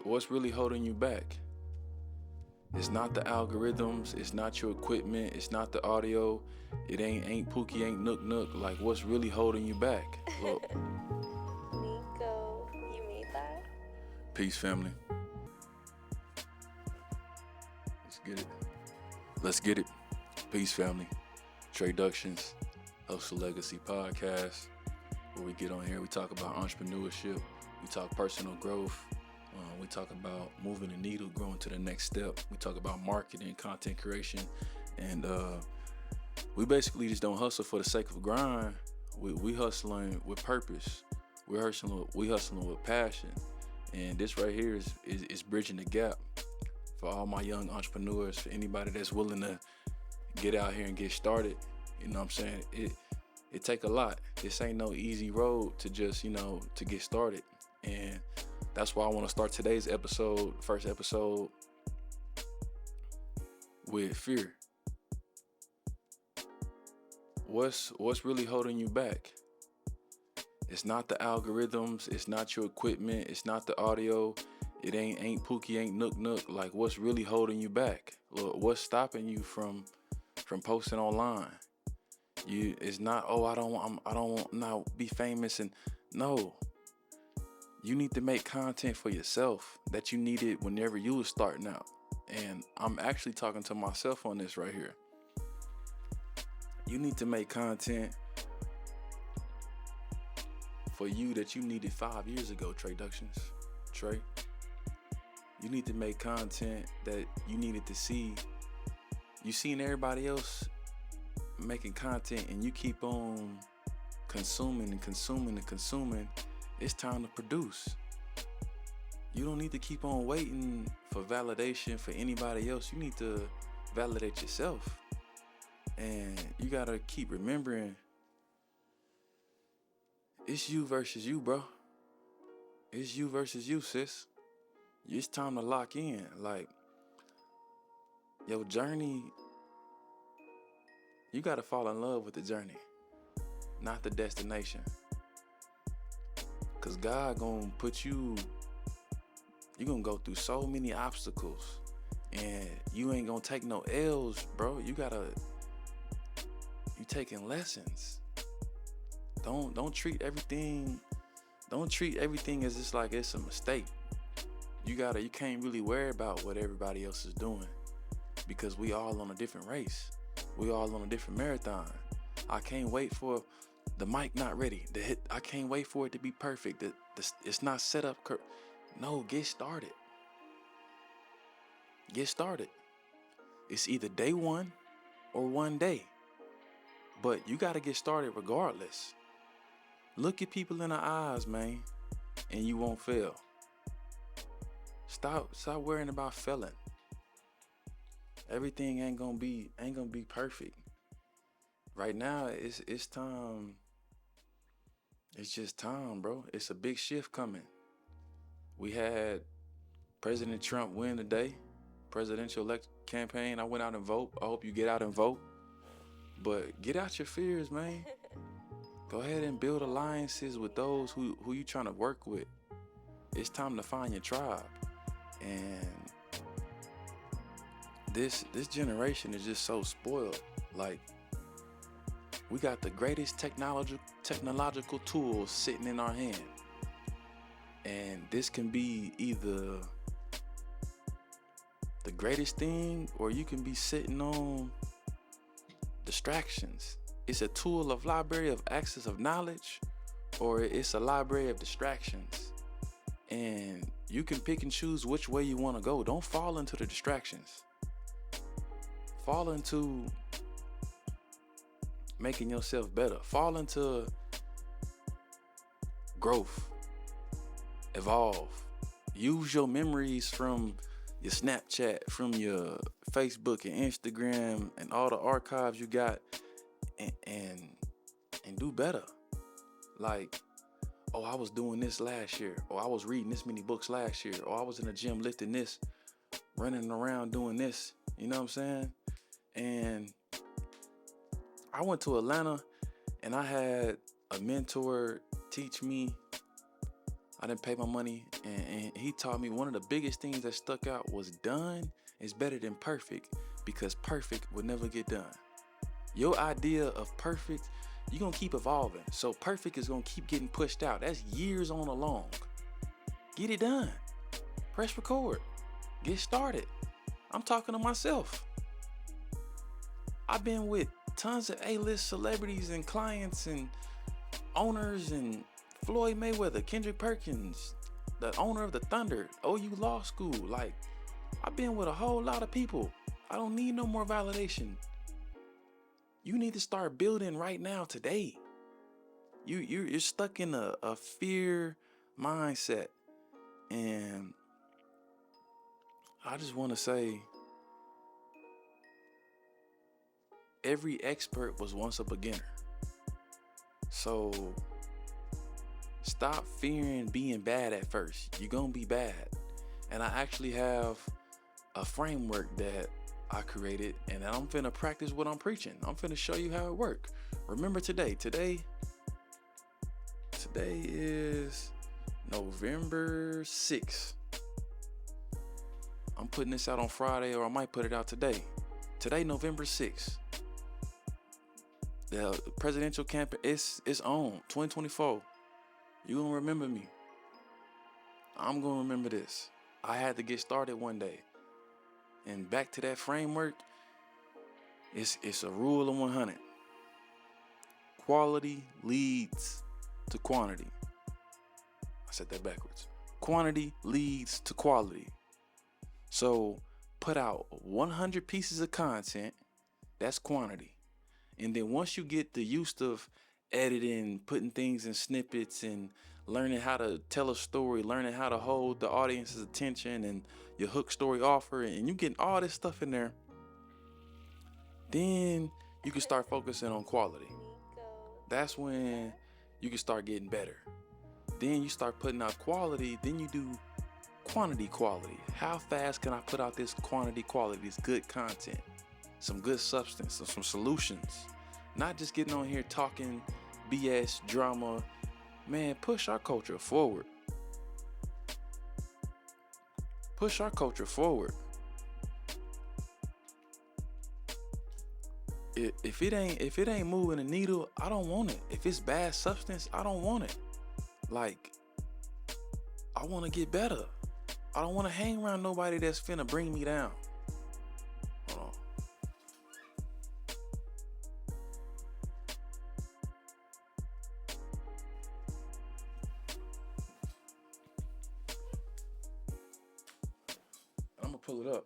What's really holding you back? It's not the algorithms, it's not your equipment, it's not the audio, it ain't Pookie, ain't Nook Nook. Like what's really holding you back? Look, Nico, you made that? peace family. Let's get it. Let's get it. Peace family. Traductions, HSTL Legacy Podcast. Where we get on here, we talk about entrepreneurship, we talk personal growth. We talk about moving the needle, growing to the next step. We talk about marketing, content creation, and we basically just don't hustle for the sake of grind. We hustling with purpose. We hustling with passion, and this right here is bridging the gap for all my young entrepreneurs. For anybody that's willing to get out here and get started, you know what I'm saying? It take a lot. This ain't no easy road to just to get started, and that's why I want to start today's first episode, with fear. What's really holding you back? It's not the algorithms, it's not your equipment, it's not the audio, it ain't Pookie, ain't Nook Nook. Like what's really holding you back? Look, what's stopping you from posting online? It's not I don't want now be famous, and no. You need to make content for yourself that you needed whenever you was starting out. And I'm actually talking to myself on this right here. You need to make content for you that you needed 5 years ago, Traductions. Trey. You need to make content that you needed to see. You seen everybody else making content and you keep on consuming and consuming and consuming. It's time to produce. You don't need to keep on waiting for validation for anybody else. You need to validate yourself. And you gotta keep remembering, it's you versus you, bro. It's you versus you, sis. It's time to lock in. Like, your journey, you gotta fall in love with the journey, not the destination. Cause God gonna put you're gonna go through so many obstacles, and you ain't gonna take no L's, bro. You taking lessons. Don't treat everything as just like it's a mistake. You can't really worry about what everybody else is doing, because we all on a different race. We all on a different marathon. I can't wait for the mic not ready. The hit, I can't wait for it to be perfect. It's not set up. No, get started. Get started. It's either day one or one day. But you got to get started regardless. Look at people in the eyes, man, and you won't fail. Stop worrying about failing. Everything ain't gonna be perfect. Right now, it's time. It's just time, bro. It's a big shift coming. We had President Trump win today, presidential campaign. I went out and vote. I hope you get out and vote. But get out your fears, man. Go ahead and build alliances with those who you trying to work with. It's time to find your tribe. And this generation is just so spoiled. Like, we got the greatest technological tools sitting in our hand. And this can be either the greatest thing, or you can be sitting on distractions. It's a tool of library of access of knowledge, or it's a library of distractions. And you can pick and choose which way you want to go. Don't fall into the distractions. Fall into making yourself better. Fall into growth. Evolve. Use your memories from your Snapchat, from your Facebook and Instagram and all the archives you got, and do better. Like, oh, I was doing this last year, or I was reading this many books last year, or I was in the gym lifting this, running around doing this. You know what I'm saying? And I went to Atlanta and I had a mentor teach me I didn't pay my money, and he taught me one of the biggest things that stuck out was done is better than perfect, because perfect will never get done. Your idea of perfect, you're going to keep evolving. So perfect is going to keep getting pushed out. That's years on along. Get it done. Press record. Get started. I'm talking to myself. I've been with tons of A-list celebrities and clients and owners, and Floyd Mayweather, Kendrick Perkins, the owner of the Thunder, OU Law School. Like, I've been with a whole lot of people. I don't need no more validation. You need to start building right now, today. You're stuck in a fear mindset. And I just want to say, every expert was once a beginner. So stop fearing being bad at first. You're going to be bad. And I actually have a framework that I created, and I'm finna practice what I'm preaching. I'm finna show you how it works. Remember today is November 6th. I'm putting this out on Friday, or I might put it out today. Today, November 6th. The presidential campaign, it's on, 2024. You gonna remember me. I'm gonna remember this. I had to get started one day. And back to that framework, it's a rule of 100. Quality leads to quantity. I said that backwards. Quantity leads to quality. So put out 100 pieces of content, that's quantity. And then once you get the use of editing, putting things in snippets, and learning how to tell a story, learning how to hold the audience's attention, and your hook story offer, and you getting all this stuff in there, then you can start focusing on quality. That's when you can start getting better. Then you start putting out quality, then you do quantity. How fast can I put out this quantity, this good content, some good substance, some solutions? Not just getting on here talking BS, drama. Man, push our culture forward. Push our culture forward. If it ain't moving the needle, I don't want it. If it's bad substance, I don't want it. Like, I want to get better. I don't want to hang around nobody that's finna bring me down. Hold on. I'm gonna pull it up.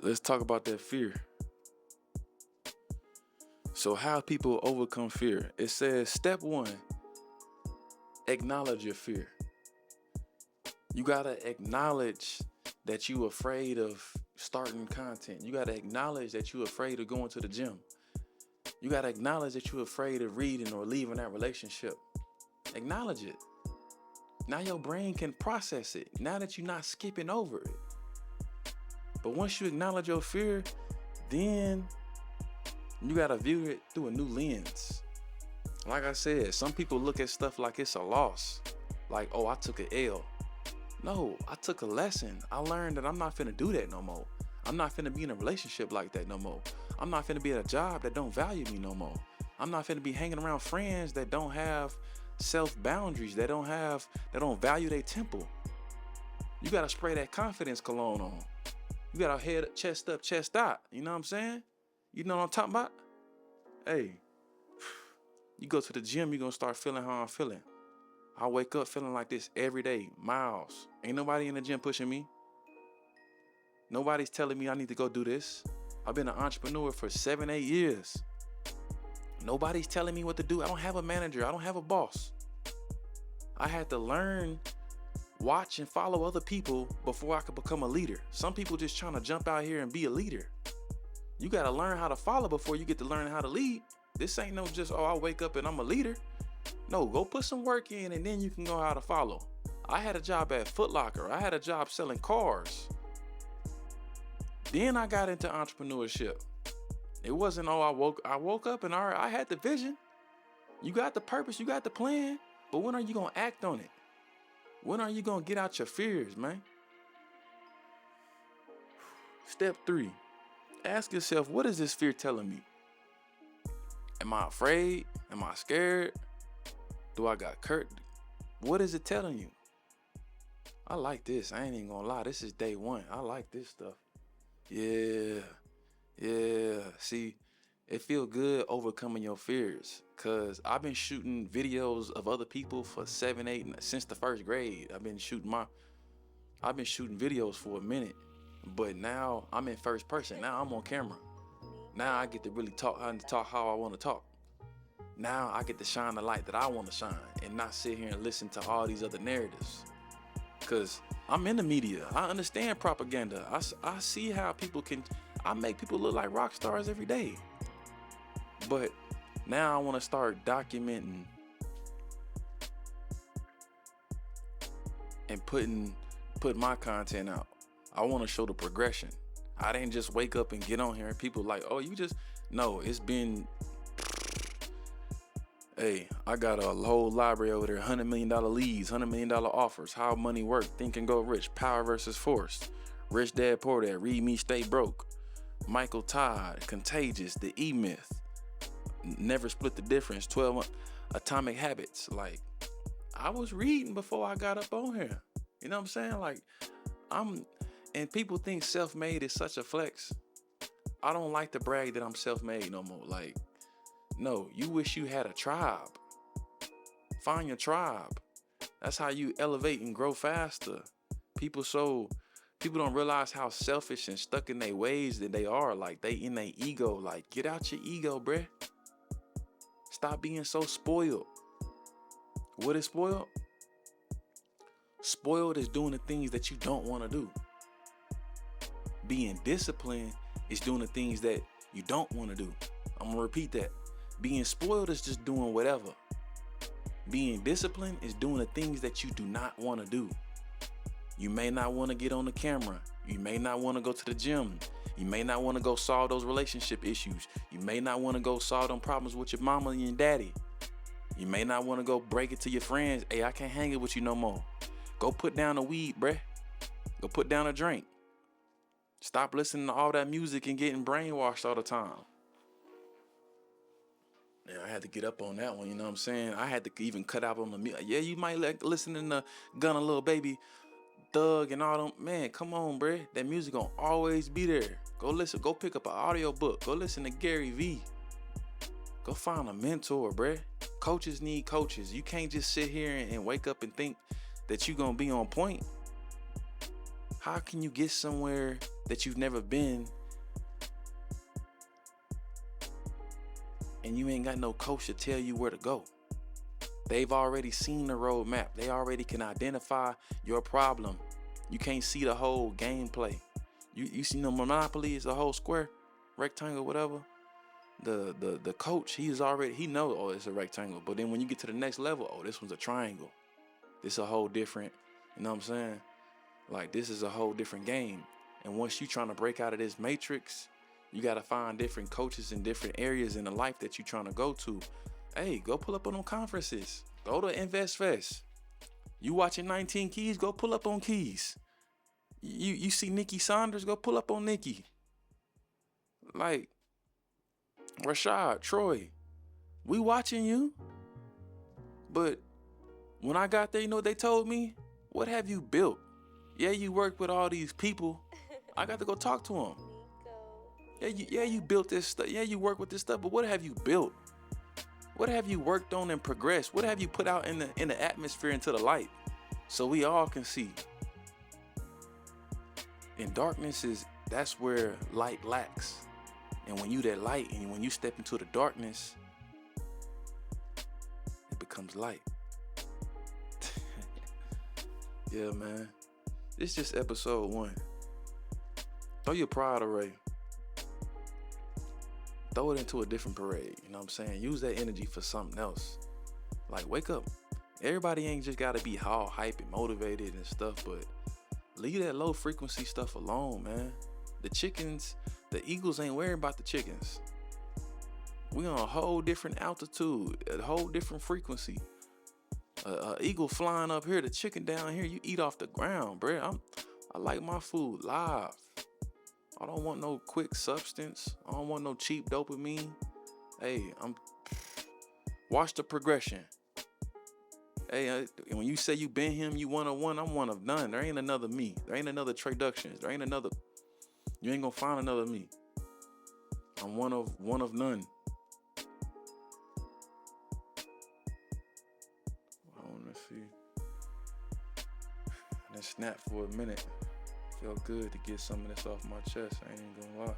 Let's talk about that fear. So how people overcome fear. It says, step 1, acknowledge your fear. You gotta acknowledge that you're afraid of starting content. You gotta acknowledge that you're afraid of going to the gym. You gotta acknowledge that you're afraid of reading or leaving that relationship. Acknowledge it. Now your brain can process it. Now that you're not skipping over it. But once you acknowledge your fear, then you gotta view it through a new lens. Like I said, some people look at stuff like it's a loss. Like, oh, I took an L. No, I took a lesson. I learned that I'm not finna do that no more. I'm not finna be in a relationship like that no more. I'm not finna be at a job that don't value me no more. I'm not finna be hanging around friends that don't have self-boundaries, that don't value their temple. You gotta spray that confidence cologne on. You gotta head up, chest out. You know what I'm saying? You know what I'm talking about? Hey, you go to the gym, you're gonna start feeling how I'm feeling. I wake up feeling like this every day, miles. Ain't nobody in the gym pushing me. Nobody's telling me I need to go do this. I've been an entrepreneur for 7-8 years. Nobody's telling me what to do. I don't have a manager. I don't have a boss. I had to learn, watch, and follow other people before I could become a leader. Some people just trying to jump out here and be a leader. You got to learn how to follow before you get to learn how to lead. This ain't no just, oh, I wake up and I'm a leader. No, go put some work in and then you can know how to follow. I had a job at Foot Locker. I had a job selling cars. Then I got into entrepreneurship. It wasn't, oh, I woke up and I had the vision. You got the purpose, you got the plan. But when are you going to act on it? When are you going to get out your fears, man? Step 3, ask yourself, what is this fear telling me? Am I afraid? Am I scared? Do I got hurt? What is it telling you? I like this. I ain't even gonna lie. This is day 1. I like this stuff. Yeah. See, it feel good overcoming your fears. Cause I've been shooting videos of other people for 7, 8, since the 1st grade. I've been shooting videos for a minute. But now I'm in first person. Now I'm on camera. Now I get to really talk how I want to talk. Now I get to shine the light that I want to shine and not sit here and listen to all these other narratives. Because I'm in the media. I understand propaganda. I see how I make people look like rock stars every day. But now I want to start documenting and putting my content out. I want to show the progression. I didn't just wake up and get on here and people like, oh, no, it's been, hey, I got a whole library over there, $100 million leads, $100 million offers, how money work, think and go rich, power versus force, rich dad, poor dad, read me, stay broke, Michael Todd, Contagious, the E-Myth, never split the difference, 12 Atomic Habits. Like, I was reading before I got up on here. You know what I'm saying? Like, and people think self-made is such a flex. I don't like to brag that I'm self-made no more. Like, no, you wish you had a tribe. Find your tribe. That's how you elevate and grow faster. People don't realize how selfish and stuck in their ways that they are. Like, they in their ego. Like, get out your ego, bruh. Stop being so spoiled. What is spoiled? Spoiled is doing the things that you don't want to do. Being disciplined is doing the things that you don't want to do. I'm going to repeat that. Being spoiled is just doing whatever. Being disciplined is doing the things that you do not want to do. You may not want to get on the camera. You may not want to go to the gym. You may not want to go solve those relationship issues. You may not want to go solve them problems with your mama and your daddy. You may not want to go break it to your friends. Hey, I can't hang it with you no more. Go put down the weed, bruh. Go put down a drink. Stop listening to all that music and getting brainwashed all the time. Yeah, I had to get up on that one, you know what I'm saying? I had to even cut out on the music. Yeah, you might like listening to Gunna Lil Baby, Thug, and all them. Man, come on, bruh. That music gonna always be there. Go listen. Go pick up an audio book. Go listen to Gary V. Go find a mentor, bruh. Coaches need coaches. You can't just sit here and wake up and think that you're gonna be on point. How can you get somewhere that you've never been and you ain't got no coach to tell you where to go? They've already seen the roadmap. They already can identify your problem. You can't see the whole gameplay. You see the Monopoly is a whole square, rectangle, whatever. The coach, he knows, oh, it's a rectangle. But then when you get to the next level, oh, this one's a triangle. This is a whole different, you know what I'm saying? Like, this is a whole different game. And once you're trying to break out of this matrix, you got to find different coaches in different areas in the life that you're trying to go to. Hey, go pull up on them conferences. Go to Invest Fest. You watching 19 Keys, go pull up on Keys. You see Nikki Saunders, go pull up on Nikki. Like, Rashad, Troy, we watching you. But when I got there, you know what they told me? What have you built? Yeah, you work with all these people. I got to go talk to them. Yeah, you built this stuff. Yeah, you work with this stuff, but what have you built? What have you worked on and progressed? What have you put out in the atmosphere into the light so we all can see? And darkness that's where light lacks. And when you that light and when you step into the darkness, it becomes light. Yeah, man. This is just episode 1. Throw your pride away. Throw it into a different parade. You know what I'm saying? Use that energy for something else. Like, wake up. Everybody ain't just got to be all hype and motivated and stuff, but leave that low frequency stuff alone, man. The eagles ain't worried about the chickens. We on a whole different altitude, a whole different frequency. eagle flying up here, the chicken down here. You eat off the ground, bruh. I like my food live. I don't want no quick substance. I don't want no cheap dopamine. Hey, watch the progression. Hey, when you say you been him, you one of one, I'm one of none. There ain't another me. There ain't another Traductions. There ain't another. You ain't gonna find another me. I'm one of none. I wanna see. I done snapped for a minute. Felt good to get some of this off my chest. I ain't even gonna lie.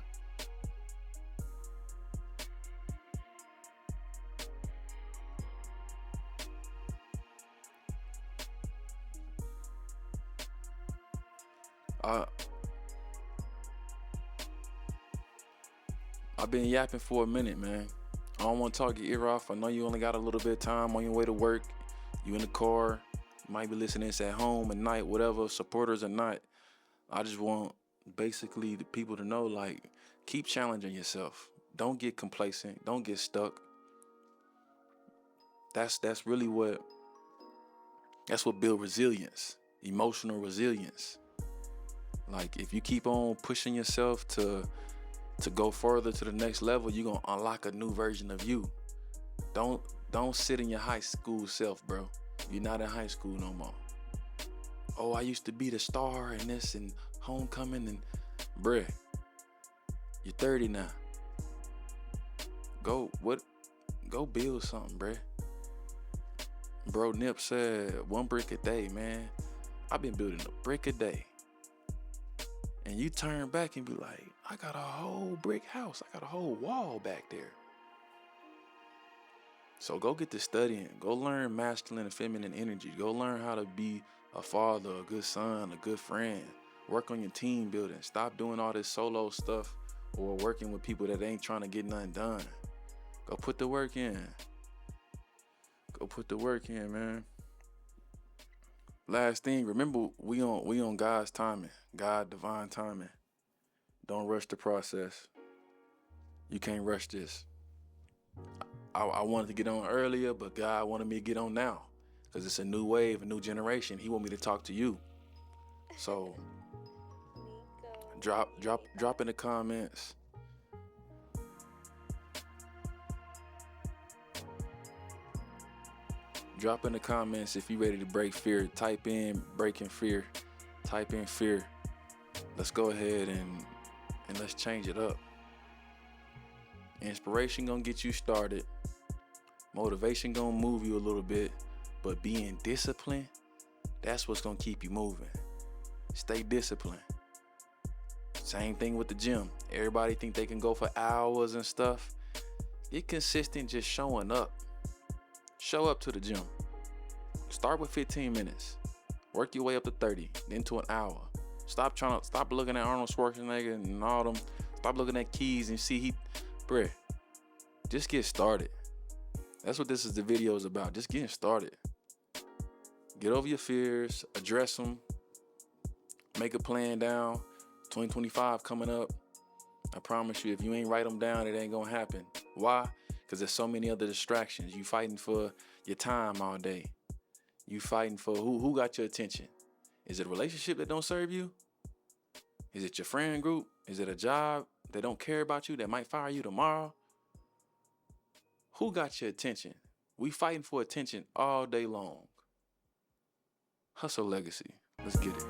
I've been yapping for a minute, man. I don't want to talk your ear off. I know you only got a little bit of time on your way to work. You in the car. You might be listening to this at home at night, whatever, supporters or not. I just want basically the people to know, like, keep challenging yourself. Don't get complacent. Don't get stuck. That's really what builds resilience, emotional resilience. Like, if you keep on pushing yourself to go further to the next level, you're gonna unlock a new version of you. Don't sit in your high school self, bro. You're not in high school no more. Oh, I used to be the star and this and homecoming and bruh. You're 30 now. Go build something, bruh. Bro Nip said 1 brick a day, man. I've been building a brick a day. And you turn back and be like, I got a whole brick house. I got a whole wall back there. So go get to studying. Go learn masculine and feminine energy. Go learn how to be a father, a good son, a good friend. Work on your team building. Stop doing all this solo stuff or working with people that ain't trying to get nothing done. Go put the work in. Go put the work in, man. Last thing, remember we on God's timing. God divine timing. Don't rush the process. You can't rush this. I wanted to get on earlier, but God wanted me to get on now. Because it's a new wave, a new generation. He want me to talk to you. So drop in the comments. Drop in the comments if you ready to break fear. Type in breaking fear. Type in fear. Let's go ahead and let's change it up. Inspiration gonna get you started. Motivation gonna move you a little bit. But being disciplined, that's what's gonna keep you moving. Stay disciplined. Same thing with the gym. Everybody think they can go for hours and stuff. Get consistent just showing up. Show up to the gym. Start with 15 minutes. Work your way up to 30, then to an hour. Stop looking at Arnold Schwarzenegger and all them. Stop looking at Keys and see bruh, just get started. That's what the video is about. Just getting started. Get over your fears, address them, make a plan down. 2025 coming up. I promise you, if you ain't write them down, it ain't gonna happen. Why? Because there's so many other distractions. You fighting for your time all day. You fighting for who got your attention? Is it a relationship that don't serve you? Is it your friend group? Is it a job that don't care about you, that might fire you tomorrow? Who got your attention? We fighting for attention all day long. Hustle Legacy. Let's get it.